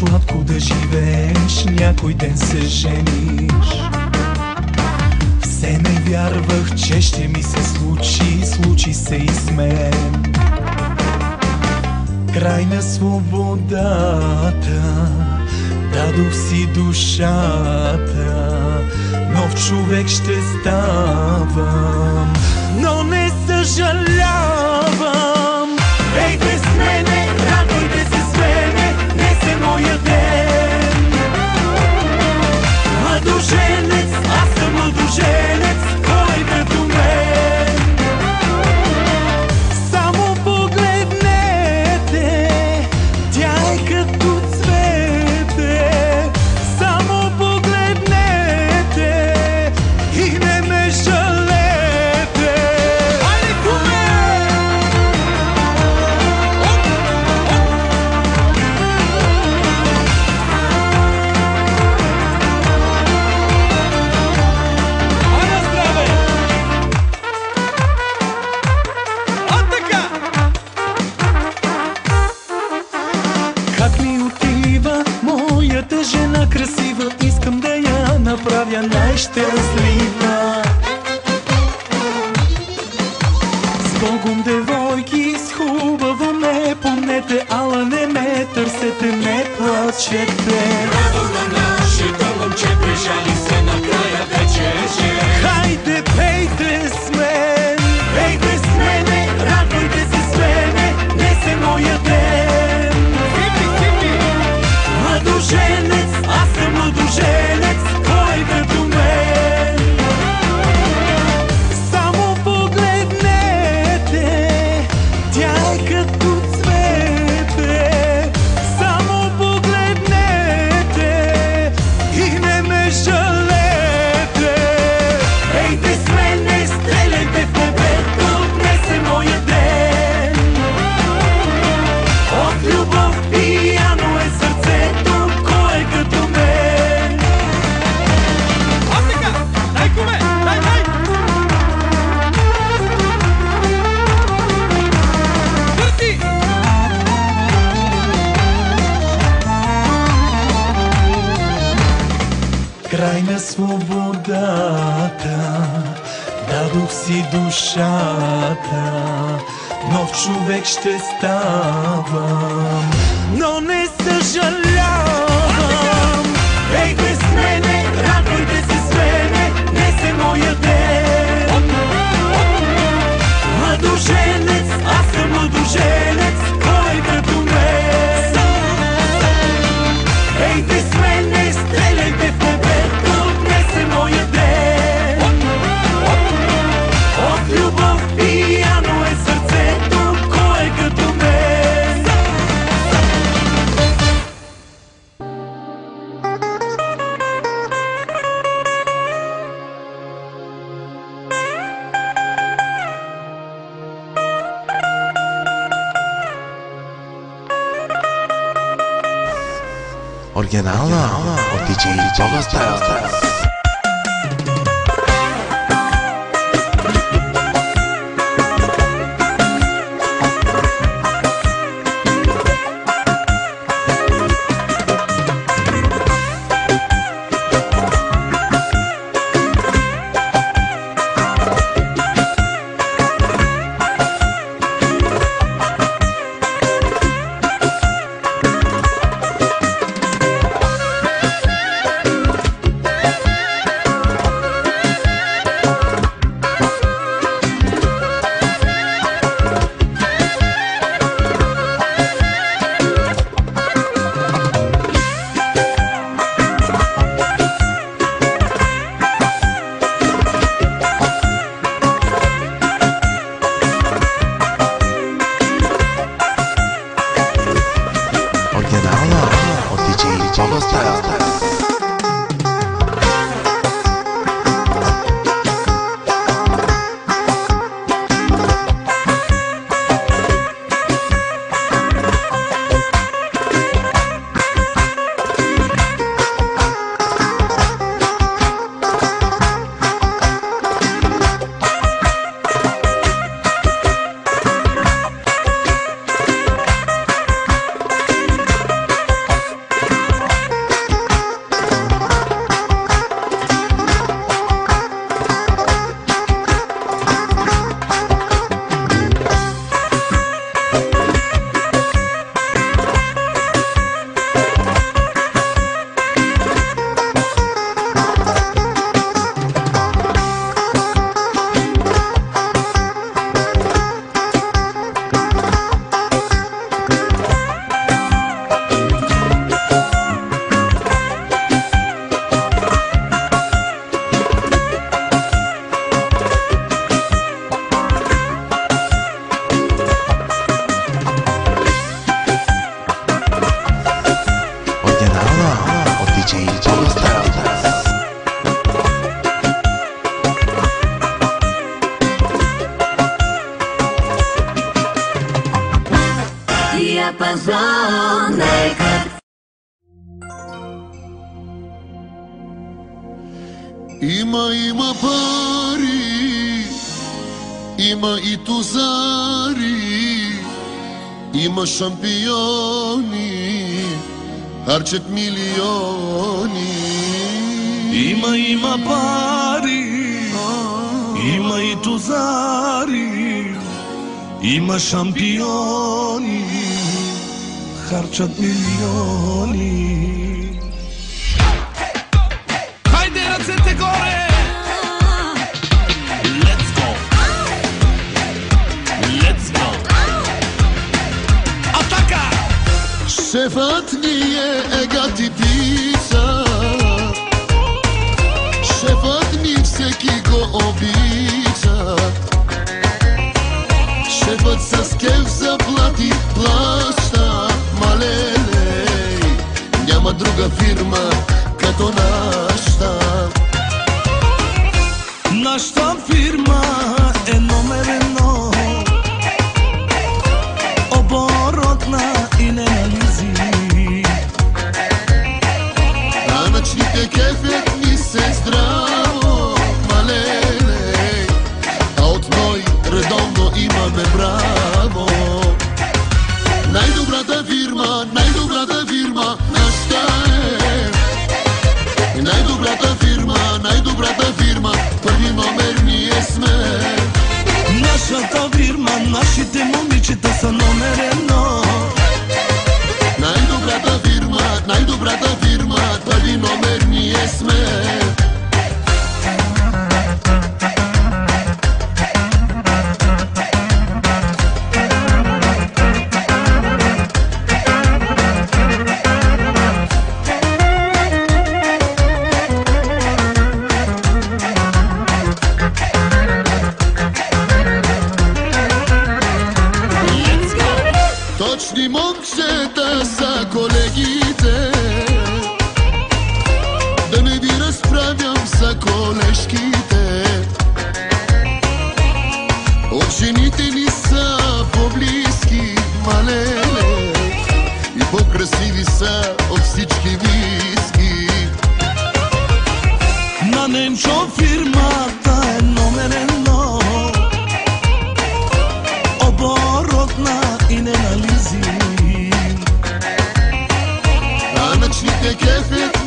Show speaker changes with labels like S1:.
S1: сладко да живееш, някой ден се жениш. Все не вярвах, че ще ми се случи, случи се и с мен. Край на свободата, дадох си душата, нов човек ще ставам, но не съжалявам. Ейте с мене, радвайте се с мене, днес е моя ден. Младоженец, аз съм младоженец, кой като мен. Само погледнете, тя е като цвете. Само погледнете и не ме жалете. Айде, куме! Айде, здраве! От така! Как ми отива моята жена красива, искам да я направя най-щастлива. С Богом, девойки, с хубаво ме помнете, ала не ме търсете, не плачете.
S2: Радост на нашето момче, прижали се, накрая вече е жен.
S1: Хайде, пейте с мен, пейте с мене, радвайте се с мене, днес е моя ден.
S2: Сипи, сипи!
S1: Младоженец, аз съм младоженец, кой като мен. Само погледнете, тя е като цвете. Само погледнете и не ме жалете. Ейте с мене, стреляйте в небето, днес е моя ден. От любов пияно е сърцето, кой е като мен.
S2: От така! Дай, куме! Дай, дай! Върти!
S1: Край на свободата, дадох си душата, нов човек ще ставам, но не съжалявам. Ейте с мене, радвайте се с мене, днес е моя ден. Младоженец, аз съм младоженец, кой като мен. Ейте с мене, стреляйте в небето, днес е моя ден. От любов пияно е сърцето, кой е като мен.
S3: Оригинално от DJ Joga Style.
S4: понекад.
S5: Има пари, има и тузари, има шампиони, харчат милиони.
S1: Има пари, има и тузари, има шампиони, харчат милиони. Хайде ръцете горе! Let's go! Let's go! Атака!
S5: Шефът ни е гати пица, шефът ни всеки го обича. Шефът с кеф заплати плаща, малелей, няма друга фирма като нашата.
S1: Нашата фирма е номер едно, оборотна и не нализи.
S5: Данъчните кефят ни се здраво, малелей, а от ной редовно имаме браво. Най-добрата фирма, нашата е. Най-добрата фирма, първи номер ние сме.
S1: Нашата фирма, нашите момичета са номер едно.
S5: Най-добрата фирма, първи номер ние сме. Точни момчета са колегите, да не ви разправям за колежките. От жените ни са по-близки, малеле, и по-красиви са от всички виски.
S1: На Немчо фирмата е номер едно, оборотна и не нализи.
S5: Данъчните кефят